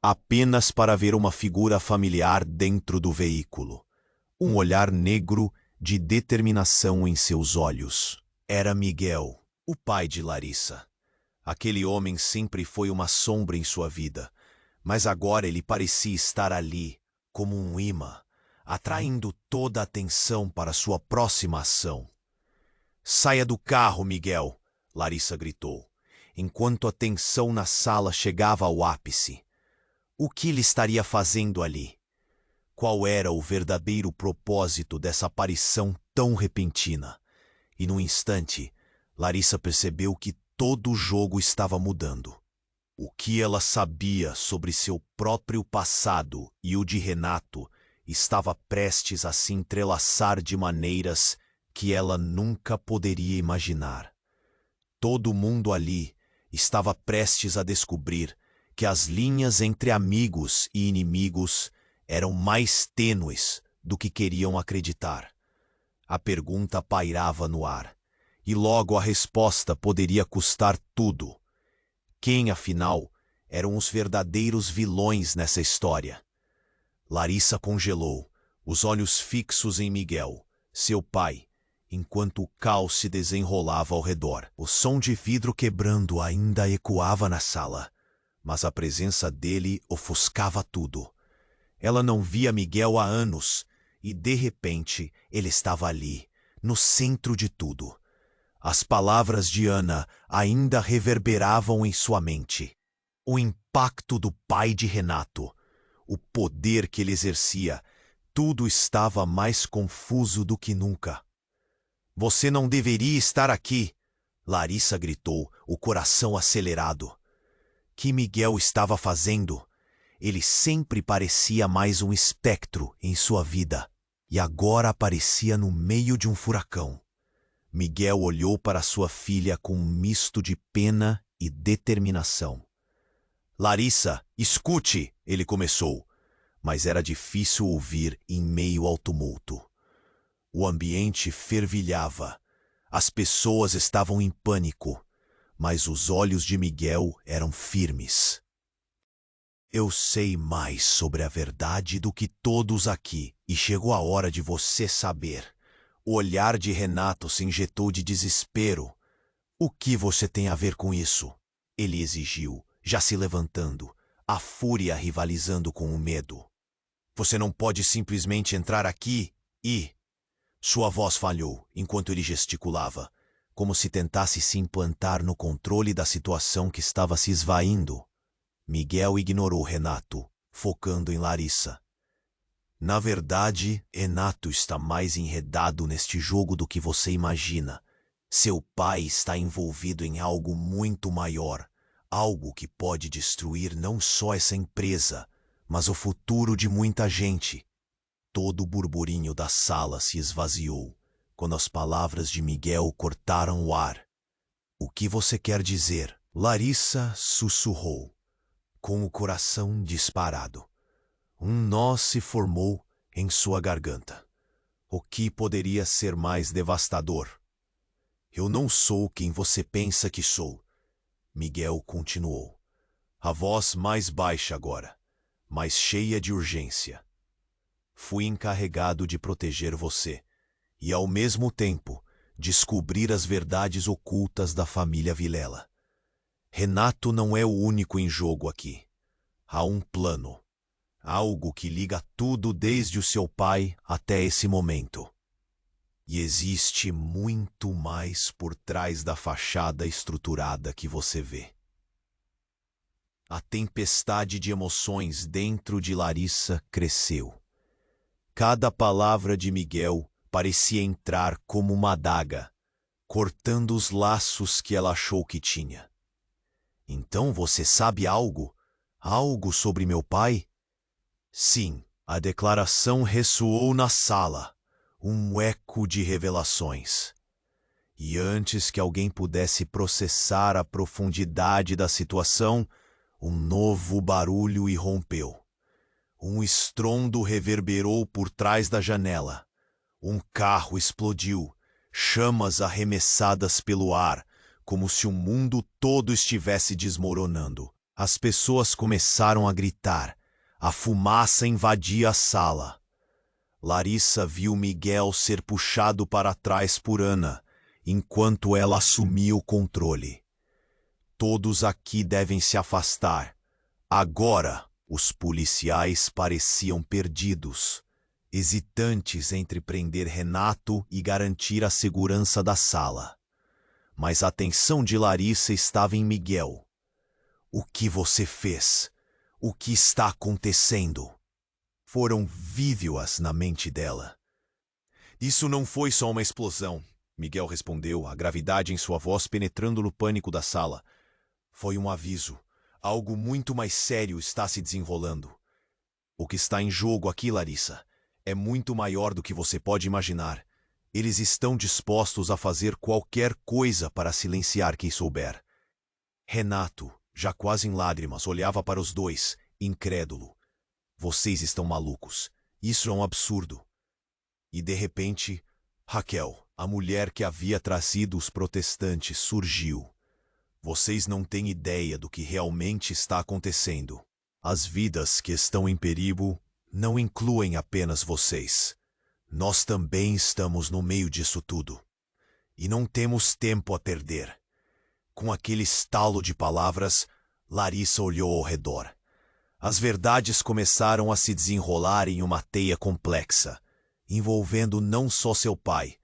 apenas para ver uma figura familiar dentro do veículo. Um olhar negro de determinação em seus olhos. Era Miguel, o pai de Larissa. Aquele homem sempre foi uma sombra em sua vida, mas agora ele parecia estar ali, como um imã, atraindo toda a atenção para sua próxima ação. Saia do carro, Miguel, Larissa gritou, enquanto a tensão na sala chegava ao ápice. O que ele estaria fazendo ali? Qual era o verdadeiro propósito dessa aparição tão repentina? E num instante, Larissa percebeu que todo o jogo estava mudando. O que ela sabia sobre seu próprio passado e o de Renato estava prestes a se entrelaçar de maneiras que ela nunca poderia imaginar. Todo mundo ali estava prestes a descobrir que as linhas entre amigos e inimigos eram mais tênues do que queriam acreditar. A pergunta pairava no ar, e logo a resposta poderia custar tudo. Quem, afinal, eram os verdadeiros vilões nessa história? Larissa congelou, os olhos fixos em Miguel, seu pai, enquanto o caos se desenrolava ao redor. O som de vidro quebrando ainda ecoava na sala, mas a presença dele ofuscava tudo. Ela não via Miguel há anos, e de repente ele estava ali, no centro de tudo. As palavras de Ana ainda reverberavam em sua mente. O impacto do pai de Renato, o poder que ele exercia, tudo estava mais confuso do que nunca. Você não deveria estar aqui, Larissa gritou, o coração acelerado. Que Miguel estava fazendo? Ele sempre parecia mais um espectro em sua vida, e agora aparecia no meio de um furacão. Miguel olhou para sua filha com um misto de pena e determinação. Larissa, escute, ele começou, mas era difícil ouvir em meio ao tumulto. O ambiente fervilhava. As pessoas estavam em pânico, mas os olhos de Miguel eram firmes. Eu sei mais sobre a verdade do que todos aqui, e chegou a hora de você saber. O olhar de Renato se injetou de desespero. O que você tem a ver com isso? Ele exigiu, já se levantando, a fúria rivalizando com o medo. Você não pode simplesmente entrar aqui e... Sua voz falhou enquanto ele gesticulava, como se tentasse se implantar no controle da situação que estava se esvaindo. Miguel ignorou Renato, focando em Larissa. Na verdade, Renato está mais enredado neste jogo do que você imagina. Seu pai está envolvido em algo muito maior, algo que pode destruir não só essa empresa, mas o futuro de muita gente. Todo o burburinho da sala se esvaziou, quando as palavras de Miguel cortaram o ar. O que você quer dizer? Larissa sussurrou, com o coração disparado. Um nó se formou em sua garganta. O que poderia ser mais devastador? Eu não sou quem você pensa que sou, Miguel continuou. A voz mais baixa agora, mas cheia de urgência. Fui encarregado de proteger você e, ao mesmo tempo, descobrir as verdades ocultas da família Vilela. Renato não é o único em jogo aqui. Há um plano, algo que liga tudo desde o seu pai até esse momento. E existe muito mais por trás da fachada estruturada que você vê. A tempestade de emoções dentro de Larissa cresceu. Cada palavra de Miguel parecia entrar como uma adaga, cortando os laços que ela achou que tinha. Então você sabe algo? Algo sobre meu pai? Sim, a declaração ressoou na sala, um eco de revelações. E antes que alguém pudesse processar a profundidade da situação, um novo barulho irrompeu. Um estrondo reverberou por trás da janela. Um carro explodiu, chamas arremessadas pelo ar, como se o mundo todo estivesse desmoronando. As pessoas começaram a gritar. A fumaça invadia a sala. Larissa viu Miguel ser puxado para trás por Ana, enquanto ela assumia o controle. Todos aqui devem se afastar. Agora! Os policiais pareciam perdidos, hesitantes entre prender Renato e garantir a segurança da sala. Mas a atenção de Larissa estava em Miguel. O que você fez? O que está acontecendo? Foram vívidas na mente dela. Isso não foi só uma explosão, Miguel respondeu, a gravidade em sua voz penetrando no pânico da sala. Foi um aviso. Algo muito mais sério está se desenrolando. O que está em jogo aqui, Larissa, é muito maior do que você pode imaginar. Eles estão dispostos a fazer qualquer coisa para silenciar quem souber. Renato, já quase em lágrimas, olhava para os dois, incrédulo. Vocês estão malucos. Isso é um absurdo. E de repente, Raquel, a mulher que havia trazido os protestantes, surgiu. Vocês não têm ideia do que realmente está acontecendo. As vidas que estão em perigo não incluem apenas vocês. Nós também estamos no meio disso tudo. E não temos tempo a perder. Com aquele estalo de palavras, Larissa olhou ao redor. As verdades começaram a se desenrolar em uma teia complexa, envolvendo não só seu pai,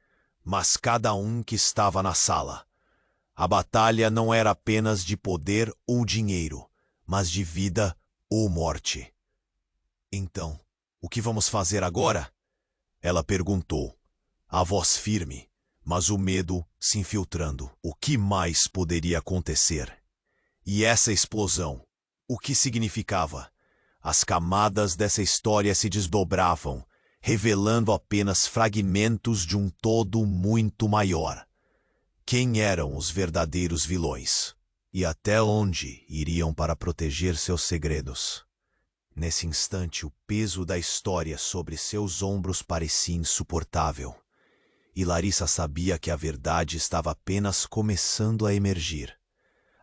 mas cada um que estava na sala. A batalha não era apenas de poder ou dinheiro, mas de vida ou morte. Então, o que vamos fazer agora? Ela perguntou, a voz firme, mas o medo se infiltrando. O que mais poderia acontecer? E essa explosão, o que significava? As camadas dessa história se desdobravam, revelando apenas fragmentos de um todo muito maior. Quem eram os verdadeiros vilões? E até onde iriam para proteger seus segredos? Nesse instante, o peso da história sobre seus ombros parecia insuportável. E Larissa sabia que a verdade estava apenas começando a emergir.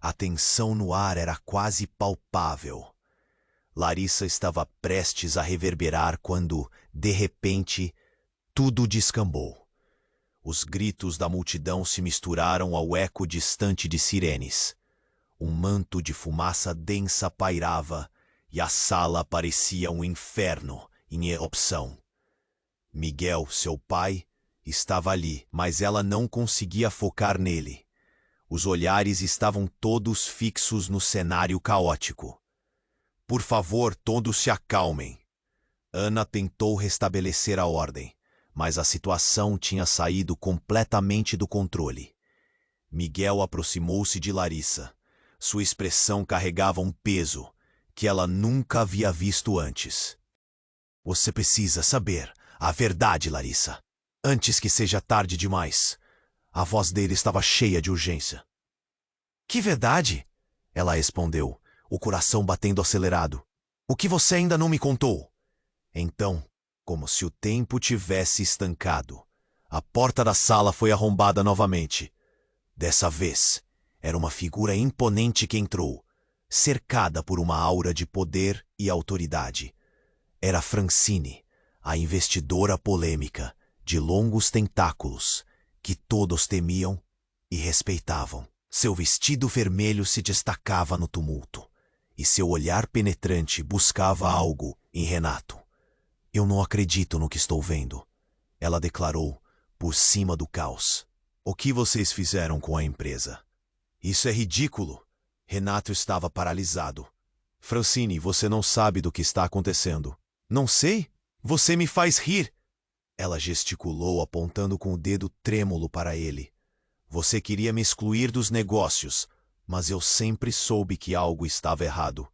A tensão no ar era quase palpável. Larissa estava prestes a reverberar quando, de repente, tudo descambou. Os gritos da multidão se misturaram ao eco distante de sirenes. Um manto de fumaça densa pairava e a sala parecia um inferno em erupção. Miguel, seu pai, estava ali, mas ela não conseguia focar nele. Os olhares estavam todos fixos no cenário caótico. Por favor, todos se acalmem. Ana tentou restabelecer a ordem, mas a situação tinha saído completamente do controle. Miguel aproximou-se de Larissa. Sua expressão carregava um peso que ela nunca havia visto antes. Você precisa saber a verdade, Larissa, antes que seja tarde demais. A voz dele estava cheia de urgência. Que verdade? Ela respondeu, o coração batendo acelerado. O que você ainda não me contou? Então, como se o tempo tivesse estancado, a porta da sala foi arrombada novamente. Dessa vez, era uma figura imponente que entrou, cercada por uma aura de poder e autoridade. Era Francine, a investidora polêmica, de longos tentáculos, que todos temiam e respeitavam. Seu vestido vermelho se destacava no tumulto, e seu olhar penetrante buscava algo em Renato. Eu não acredito no que estou vendo, ela declarou, por cima do caos. O que vocês fizeram com a empresa? Isso é ridículo. Renato estava paralisado. Francine, você não sabe do que está acontecendo. Não sei? Você me faz rir. Ela gesticulou, apontando com o dedo trêmulo para ele. Você queria me excluir dos negócios, mas eu sempre soube que algo estava errado.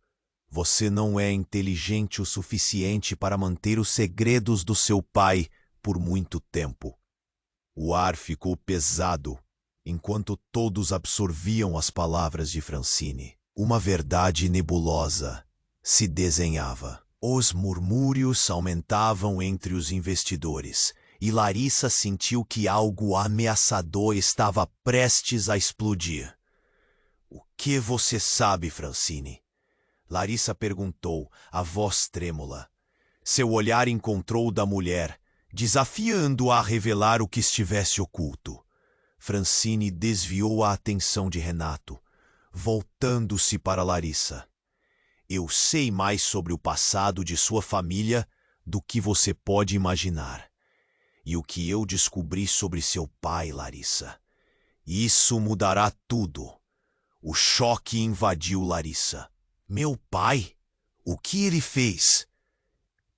Você não é inteligente o suficiente para manter os segredos do seu pai por muito tempo. O ar ficou pesado, enquanto todos absorviam as palavras de Francine. Uma verdade nebulosa se desenhava. Os murmúrios aumentavam entre os investidores, e Larissa sentiu que algo ameaçador estava prestes a explodir. O que você sabe, Francine? Larissa perguntou, a voz trêmula. Seu olhar encontrou o da mulher, desafiando-a a revelar o que estivesse oculto. Francine desviou a atenção de Renato, voltando-se para Larissa. Eu sei mais sobre o passado de sua família do que você pode imaginar. E o que eu descobri sobre seu pai, Larissa. Isso mudará tudo. O choque invadiu Larissa. Meu pai? O que ele fez?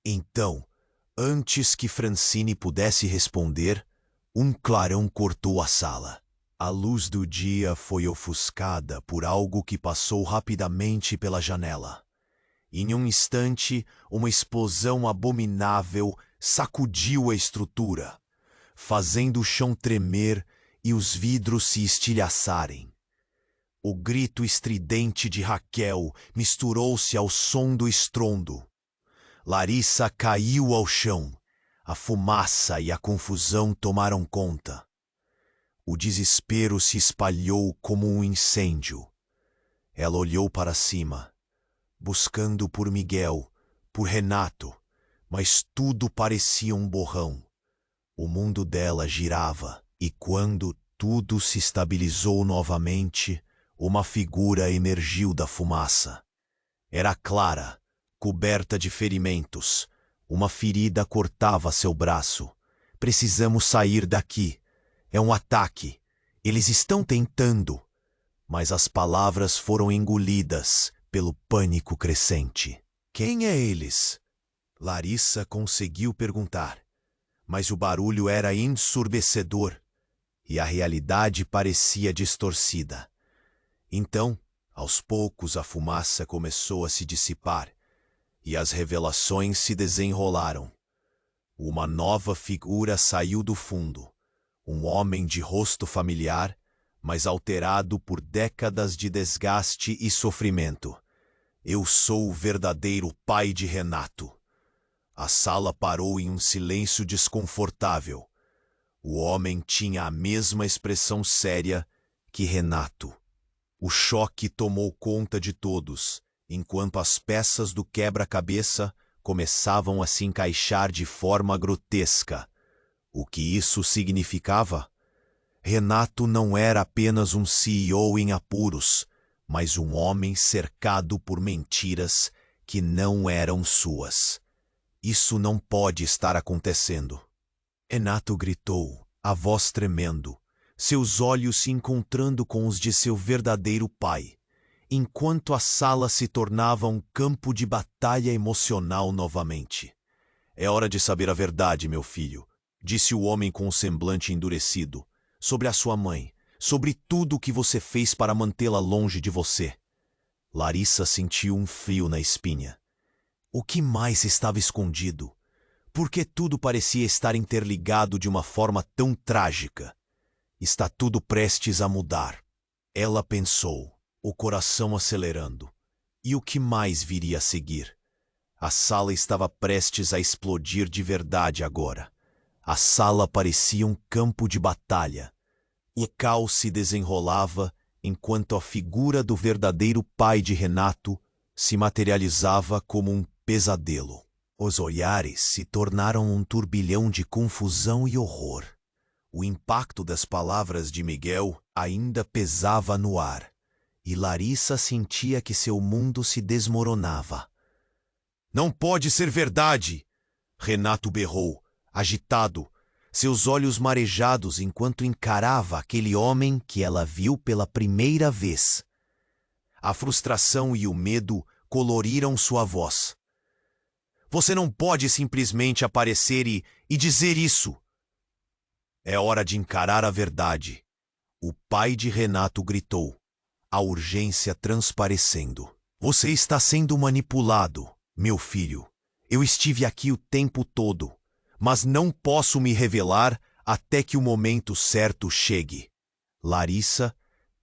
Então, antes que Francine pudesse responder, um clarão cortou a sala. A luz do dia foi ofuscada por algo que passou rapidamente pela janela. Em um instante, uma explosão abominável sacudiu a estrutura, fazendo o chão tremer e os vidros se estilhaçarem. O grito estridente de Raquel misturou-se ao som do estrondo. Larissa caiu ao chão. A fumaça e a confusão tomaram conta. O desespero se espalhou como um incêndio. Ela olhou para cima, buscando por Miguel, por Renato, mas tudo parecia um borrão. O mundo dela girava, e quando tudo se estabilizou novamente, uma figura emergiu da fumaça. Era Clara, coberta de ferimentos. Uma ferida cortava seu braço. Precisamos sair daqui. É um ataque. Eles estão tentando. Mas as palavras foram engolidas pelo pânico crescente. Quem é eles? Larissa conseguiu perguntar, mas o barulho era ensurdecedor e a realidade parecia distorcida. Então, aos poucos, a fumaça começou a se dissipar e as revelações se desenrolaram. Uma nova figura saiu do fundo, um homem de rosto familiar, mas alterado por décadas de desgaste e sofrimento. Eu sou o verdadeiro pai de Renato. A sala parou em um silêncio desconfortável. O homem tinha a mesma expressão séria que Renato. O choque tomou conta de todos, enquanto as peças do quebra-cabeça começavam a se encaixar de forma grotesca. O que isso significava? Renato não era apenas um CEO em apuros, mas um homem cercado por mentiras que não eram suas. Isso não pode estar acontecendo. Renato gritou, a voz tremendo, seus olhos se encontrando com os de seu verdadeiro pai, enquanto a sala se tornava um campo de batalha emocional novamente. É hora de saber a verdade, meu filho, disse o homem com o semblante endurecido, sobre a sua mãe, sobre tudo o que você fez para mantê-la longe de você. Larissa sentiu um frio na espinha. O que mais estava escondido? Por que tudo parecia estar interligado de uma forma tão trágica? Está tudo prestes a mudar. Ela pensou, o coração acelerando. E o que mais viria a seguir? A sala estava prestes a explodir de verdade agora. A sala parecia um campo de batalha. O caos se desenrolava enquanto a figura do verdadeiro pai de Renato se materializava como um pesadelo. Os olhares se tornaram um turbilhão de confusão e horror. O impacto das palavras de Miguel ainda pesava no ar, e Larissa sentia que seu mundo se desmoronava. Não pode ser verdade! Renato berrou, agitado, seus olhos marejados enquanto encarava aquele homem que ela viu pela primeira vez. A frustração e o medo coloriram sua voz. Você não pode simplesmente aparecer e dizer isso. É hora de encarar a verdade. O pai de Renato gritou, a urgência transparecendo. Você está sendo manipulado, meu filho. Eu estive aqui o tempo todo, mas não posso me revelar até que o momento certo chegue. Larissa,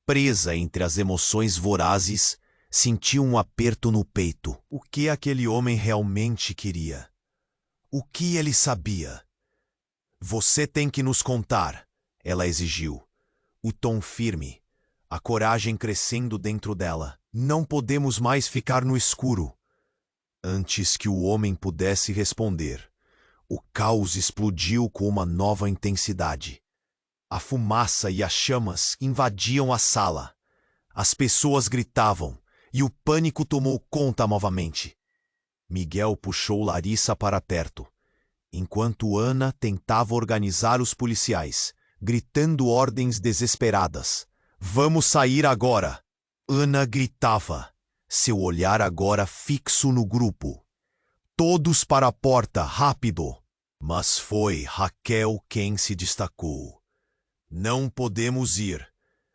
presa entre as emoções vorazes, sentiu um aperto no peito. O que aquele homem realmente queria? O que ele sabia? Você tem que nos contar, ela exigiu. O tom firme, a coragem crescendo dentro dela. Não podemos mais ficar no escuro. Antes que o homem pudesse responder, o caos explodiu com uma nova intensidade. A fumaça e as chamas invadiam a sala. As pessoas gritavam, e o pânico tomou conta novamente. Miguel puxou Larissa para perto, enquanto Ana tentava organizar os policiais, gritando ordens desesperadas. Vamos sair agora! Ana gritava, seu olhar agora fixo no grupo. Todos para a porta, rápido! Mas foi Raquel quem se destacou. Não podemos ir.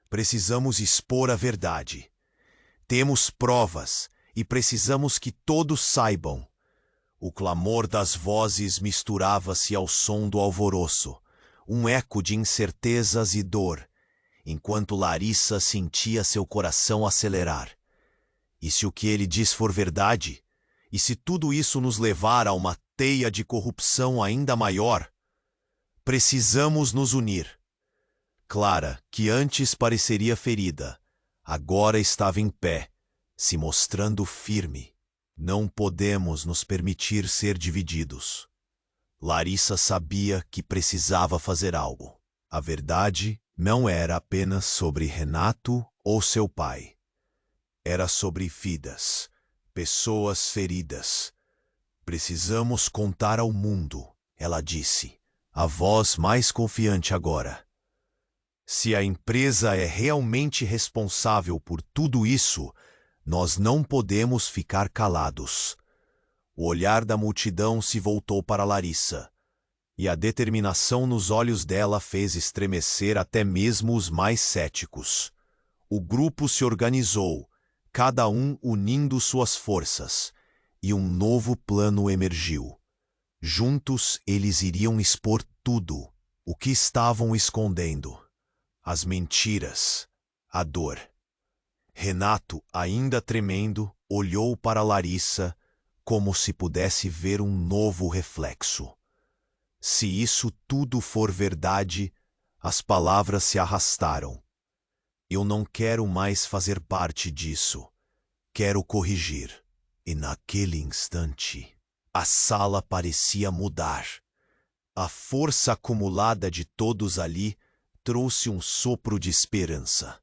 Precisamos expor a verdade. Temos provas e precisamos que todos saibam. O clamor das vozes misturava-se ao som do alvoroço, um eco de incertezas e dor, enquanto Larissa sentia seu coração acelerar. E se o que ele diz for verdade? E se tudo isso nos levar a uma teia de corrupção ainda maior? Precisamos nos unir. Clara, que antes pareceria ferida, agora estava em pé, se mostrando firme. Não podemos nos permitir ser divididos. Larissa sabia que precisava fazer algo. A verdade não era apenas sobre Renato ou seu pai. Era sobre vidas, pessoas feridas. Precisamos contar ao mundo, ela disse, a voz mais confiante agora. Se a empresa é realmente responsável por tudo isso, nós não podemos ficar calados. O olhar da multidão se voltou para Larissa, e a determinação nos olhos dela fez estremecer até mesmo os mais céticos. O grupo se organizou, cada um unindo suas forças, e um novo plano emergiu. Juntos eles iriam expor tudo, o que estavam escondendo. As mentiras, a dor. Renato, ainda tremendo, olhou para Larissa como se pudesse ver um novo reflexo. Se isso tudo for verdade, as palavras se arrastaram. Eu não quero mais fazer parte disso. Quero corrigir. E naquele instante, a sala parecia mudar. A força acumulada de todos ali trouxe um sopro de esperança.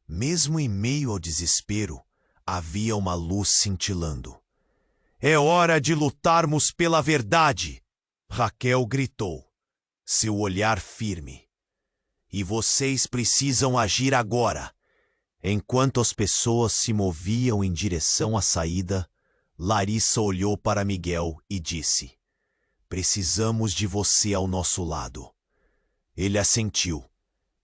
Mesmo em meio ao desespero, havia uma luz cintilando. É hora de lutarmos pela verdade! Raquel gritou, seu olhar firme. E vocês precisam agir agora. Enquanto as pessoas se moviam em direção à saída, Larissa olhou para Miguel e disse: precisamos de você ao nosso lado. Ele assentiu,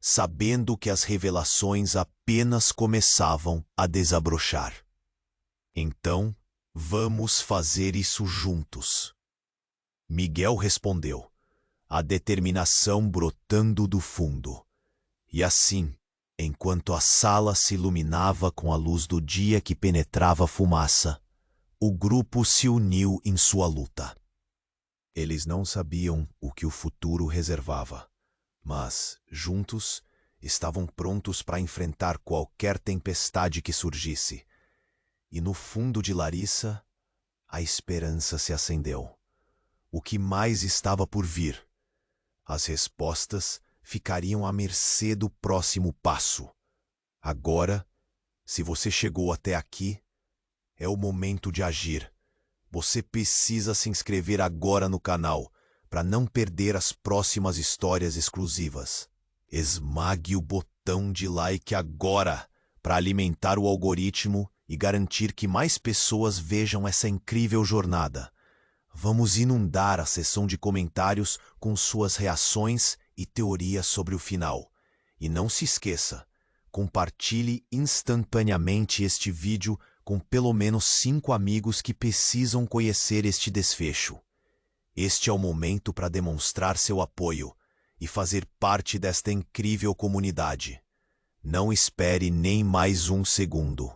sabendo que as revelações apenas começavam a desabrochar. Então, vamos fazer isso juntos. Miguel respondeu, a determinação brotando do fundo. E assim, enquanto a sala se iluminava com a luz do dia que penetrava a fumaça, o grupo se uniu em sua luta. Eles não sabiam o que o futuro reservava, mas, juntos, estavam prontos para enfrentar qualquer tempestade que surgisse. E no fundo de Larissa, a esperança se acendeu. O que mais estava por vir? As respostas ficariam à mercê do próximo passo. Agora, se você chegou até aqui, é o momento de agir. Você precisa se inscrever agora no canal para não perder as próximas histórias exclusivas. Esmague o botão de like agora para alimentar o algoritmo e garantir que mais pessoas vejam essa incrível jornada. Vamos inundar a seção de comentários com suas reações e teorias sobre o final. E não se esqueça, compartilhe instantaneamente este vídeo com pelo menos 5 amigos que precisam conhecer este desfecho. Este é o momento para demonstrar seu apoio e fazer parte desta incrível comunidade. Não espere nem mais um segundo.